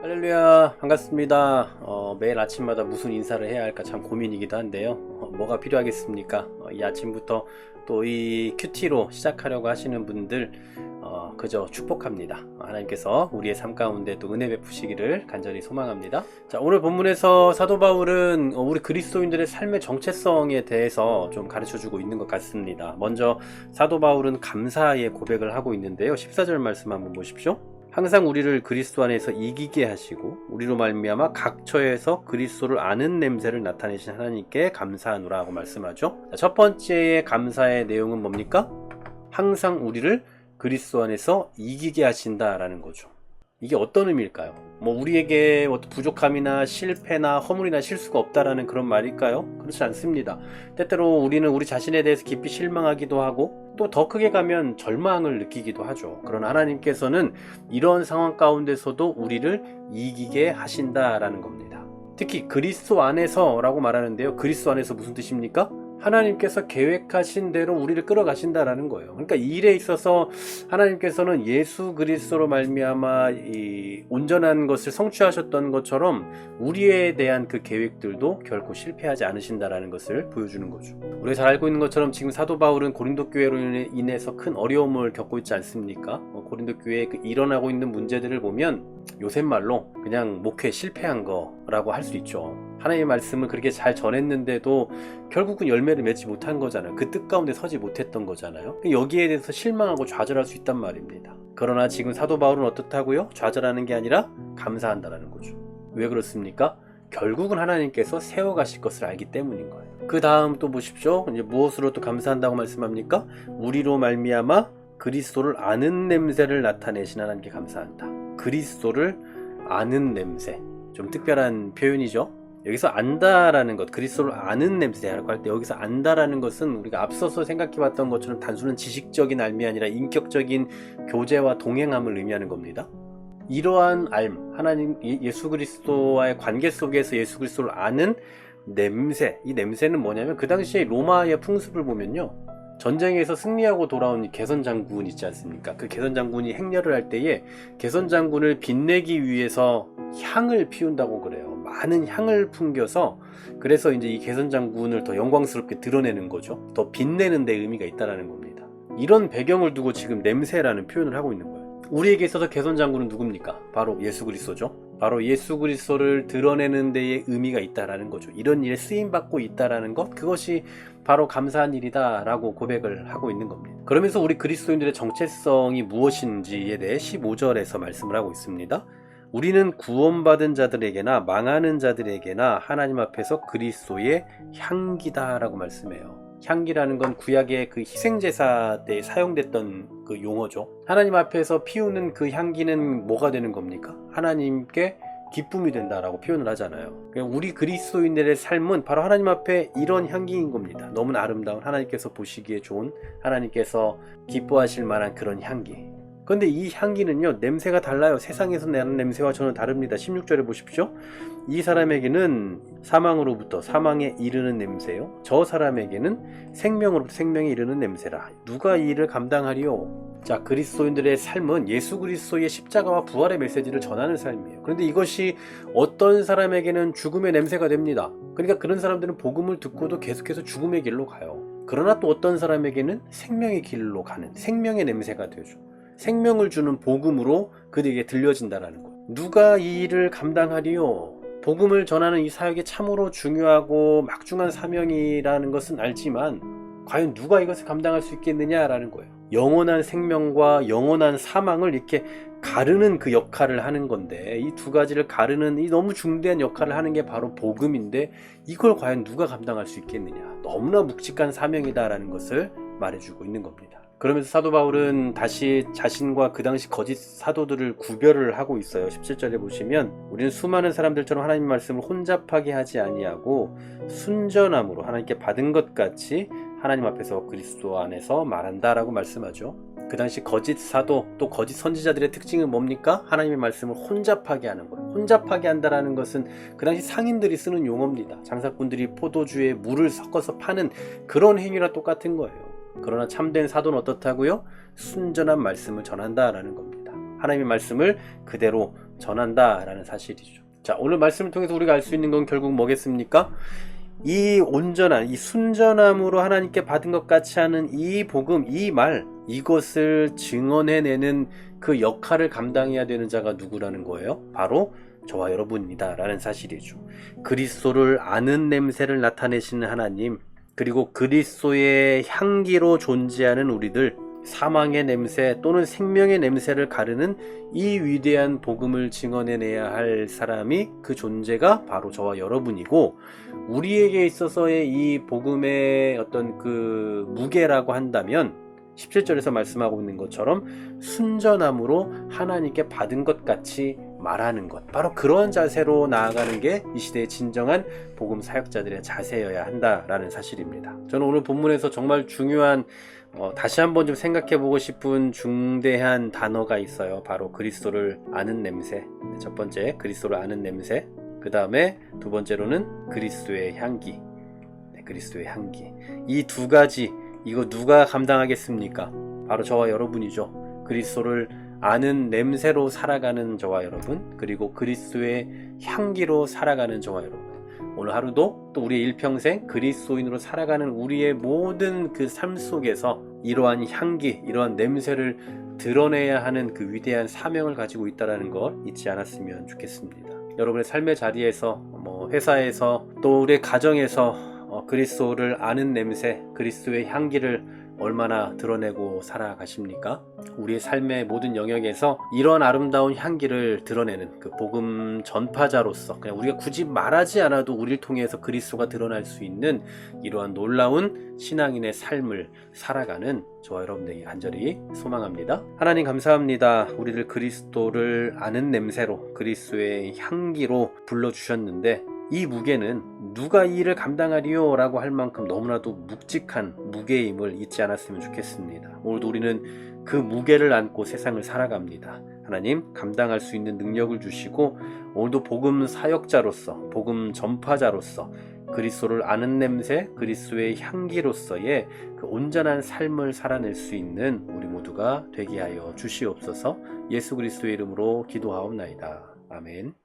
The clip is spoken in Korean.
할렐루야, 반갑습니다. 매일 아침마다 무슨 인사를 해야 할까 참 고민이기도 한데요. 뭐가 필요하겠습니까? 이 아침부터 또 이 큐티로 시작하려고 하시는 분들 그저 축복합니다. 하나님께서 우리의 삶 가운데 또 은혜 베푸시기를 간절히 소망합니다. 자, 오늘 본문에서 사도 바울은 우리 그리스도인들의 삶의 정체성에 대해서 좀 가르쳐주고 있는 것 같습니다. 먼저 사도 바울은 감사의 고백을 하고 있는데요. 14절 말씀 한번 보십시오. 항상 우리를 그리스도 안에서 이기게 하시고 우리로 말미암아 각 처에서 그리스도를 아는 냄새를 나타내신 하나님께 감사하노라 하고 말씀하죠. 첫 번째의 감사의 내용은 뭡니까? 항상 우리를 그리스도 안에서 이기게 하신다라는 거죠. 이게 어떤 의미일까요? 우리에게 어떤 부족함이나 실패나 허물이나 실수가 없다라는 그런 말일까요? 그렇지 않습니다. 때때로 우리는 우리 자신에 대해서 깊이 실망하기도 하고 또 더 크게 가면 절망을 느끼기도 하죠. 그러나 하나님께서는 이런 상황 가운데서도 우리를 이기게 하신다라는 겁니다. 특히 그리스도 안에서라고 말하는데요. 그리스도 안에서 무슨 뜻입니까? 하나님께서 계획하신 대로 우리를 끌어가신다라는 거예요. 그러니까 이 일에 있어서 하나님께서는 예수 그리스도로 말미암아 이 온전한 것을 성취하셨던 것처럼 우리에 대한 그 계획들도 결코 실패하지 않으신다라는 것을 보여주는 거죠. 우리가 잘 알고 있는 것처럼 지금 사도 바울은 고린도 교회로 인해서 큰 어려움을 겪고 있지 않습니까? 고린도 교회에 일어나고 있는 문제들을 보면 요새 말로 그냥 목회 실패한 거라고 할 수 있죠. 하나님의 말씀을 그렇게 잘 전했는데도 결국은 열매를 맺지 못한 거잖아요. 그 뜻 가운데 서지 못했던 거잖아요. 여기에 대해서 실망하고 좌절할 수 있단 말입니다. 그러나 지금 사도 바울은 어떻다고요? 좌절하는 게 아니라 감사한다라는 거죠. 왜 그렇습니까? 결국은 하나님께서 세워가실 것을 알기 때문인 거예요. 그 다음 또 보십시오. 이제 무엇으로 또 감사한다고 말씀합니까? 우리로 말미암아 그리스도를 아는 냄새를 나타내신 하나님께 감사한다. 그리스도를 아는 냄새. 좀 특별한 표현이죠. 여기서 안다라는 것, 그리스도를 아는 냄새라고 할 때 여기서 안다라는 것은 우리가 앞서서 생각해봤던 것처럼 단순한 지식적인 알미 아니라 인격적인 교제와 동행함을 의미하는 겁니다. 이러한 알, 하나님 예수 그리스도와의 관계 속에서 예수 그리스도를 아는 냄새, 이 냄새는 뭐냐면 그 당시에 로마의 풍습을 보면요, 전쟁에서 승리하고 돌아온 개선 장군 있지 않습니까? 그 개선 장군이 행렬을 할 때에 개선 장군을 빛내기 위해서 향을 피운다고 그래요. 많은 향을 풍겨서, 그래서 이제 이 개선 장군을 더 영광스럽게 드러내는 거죠. 더 빛내는 데 의미가 있다라는 겁니다. 이런 배경을 두고 지금 냄새라는 표현을 하고 있는 거예요. 우리에게 있어서 개선 장군은 누굽니까? 바로 예수 그리스도죠. 바로 예수 그리스도를 드러내는 데에 의미가 있다라는 거죠. 이런 일에 쓰임받고 있다라는 것, 그것이 바로 감사한 일이다라고 고백을 하고 있는 겁니다. 그러면서 우리 그리스도인들의 정체성이 무엇인지에 대해 15절에서 말씀을 하고 있습니다. 우리는 구원받은 자들에게나 망하는 자들에게나 하나님 앞에서 그리스도의 향기다라고 말씀해요. 향기라는 건 구약의 그 희생제사 때 사용됐던 그 용어죠. 하나님 앞에서 피우는 그 향기는 뭐가 되는 겁니까? 하나님께 기쁨이 된다라고 표현을 하잖아요. 우리 그리스도인들의 삶은 바로 하나님 앞에 이런 향기인 겁니다. 너무나 아름다운, 하나님께서 보시기에 좋은, 하나님께서 기뻐하실 만한 그런 향기. 그런데 이 향기는요, 냄새가 달라요. 세상에서 나는 냄새와 저는 다릅니다. 16절에 보십시오. 이 사람에게는 사망으로부터 사망에 이르는 냄새요, 저 사람에게는 생명으로부터 생명에 이르는 냄새라. 누가 이 일을 감당하리요? 자, 그리스도인들의 삶은 예수 그리스도의 십자가와 부활의 메시지를 전하는 삶이에요. 그런데 이것이 어떤 사람에게는 죽음의 냄새가 됩니다. 그러니까 그런 사람들은 복음을 듣고도 계속해서 죽음의 길로 가요. 그러나 또 어떤 사람에게는 생명의 길로 가는, 생명의 냄새가 되죠. 생명을 주는 복음으로 그들에게 들려진다라는 거예요. 누가 이 일을 감당하리요? 복음을 전하는 이 사역이 참으로 중요하고 막중한 사명이라는 것은 알지만 과연 누가 이것을 감당할 수 있겠느냐라는 거예요. 영원한 생명과 영원한 사망을 이렇게 가르는 그 역할을 하는 건데, 이 두 가지를 가르는 이 너무 중대한 역할을 하는 게 바로 복음인데, 이걸 과연 누가 감당할 수 있겠느냐. 너무나 묵직한 사명이다라는 것을 말해주고 있는 겁니다. 그러면서 사도 바울은 다시 자신과 그 당시 거짓 사도들을 구별을 하고 있어요. 17절에 보시면 우리는 수많은 사람들처럼 하나님의 말씀을 혼잡하게 하지 아니하고 순전함으로 하나님께 받은 것 같이 하나님 앞에서 그리스도 안에서 말한다라고 말씀하죠. 그 당시 거짓 사도 또 거짓 선지자들의 특징은 뭡니까? 하나님의 말씀을 혼잡하게 하는 거예요. 혼잡하게 한다라는 것은 그 당시 상인들이 쓰는 용어입니다. 장사꾼들이 포도주에 물을 섞어서 파는 그런 행위랑 똑같은 거예요. 그러나 참된 사도는 어떻다고요? 순전한 말씀을 전한다라는 겁니다. 하나님의 말씀을 그대로 전한다라는 사실이죠. 자, 오늘 말씀을 통해서 우리가 알 수 있는 건 결국 뭐겠습니까? 이 온전한, 이 순전함으로 하나님께 받은 것 같이 하는 이 복음, 이 말, 이것을 증언해내는 그 역할을 감당해야 되는 자가 누구라는 거예요? 바로 저와 여러분이다 라는 사실이죠. 그리스도를 아는 냄새를 나타내시는 하나님, 그리고 그리스도의 향기로 존재하는 우리들, 사망의 냄새 또는 생명의 냄새를 가르는 이 위대한 복음을 증언해내야 할 사람이, 그 존재가 바로 저와 여러분이고, 우리에게 있어서의 이 복음의 어떤 그 무게라고 한다면 17절에서 말씀하고 있는 것처럼 순전함으로 하나님께 받은 것 같이 말하는 것, 바로 그런 자세로 나아가는 게 이 시대의 진정한 복음 사역자들의 자세여야 한다라는 사실입니다. 저는 오늘 본문에서 정말 중요한 다시 한번 좀 생각해 보고 싶은 중대한 단어가 있어요. 바로 그리스도를 아는 냄새. 첫 번째 그리스도를 아는 냄새, 그 다음에 두 번째로는 그리스도의 향기. 그리스도의 향기. 이 두 가지, 이거 누가 감당하겠습니까? 바로 저와 여러분이죠. 그리스도를 아는 냄새로 살아가는 저와 여러분, 그리고 그리스도의 향기로 살아가는 저와 여러분. 오늘 하루도 또 우리의 일평생 그리스도인으로 살아가는 우리의 모든 그 삶 속에서 이러한 향기, 이러한 냄새를 드러내야 하는 그 위대한 사명을 가지고 있다는 걸 잊지 않았으면 좋겠습니다. 여러분의 삶의 자리에서, 회사에서, 또 우리의 가정에서 그리스도를 아는 냄새, 그리스도의 향기를 얼마나 드러내고 살아가십니까? 우리의 삶의 모든 영역에서 이런 아름다운 향기를 드러내는 그 복음 전파자로서, 그냥 우리가 굳이 말하지 않아도 우리를 통해서 그리스도가 드러날 수 있는 이러한 놀라운 신앙인의 삶을 살아가는 저와 여러분들에게 간절히 소망합니다. 하나님 감사합니다. 우리를 그리스도를 아는 냄새로, 그리스도의 향기로 불러주셨는데, 이 무게는 누가 이 일을 감당하리요? 라고 할 만큼 너무나도 묵직한 무게임을 잊지 않았으면 좋겠습니다. 오늘도 우리는 그 무게를 안고 세상을 살아갑니다. 하나님, 감당할 수 있는 능력을 주시고, 오늘도 복음 사역자로서, 복음 전파자로서, 그리스도를 아는 냄새, 그리스도의 향기로서의 그 온전한 삶을 살아낼 수 있는 우리 모두가 되게 하여 주시옵소서. 예수 그리스도의 이름으로 기도하옵나이다. 아멘.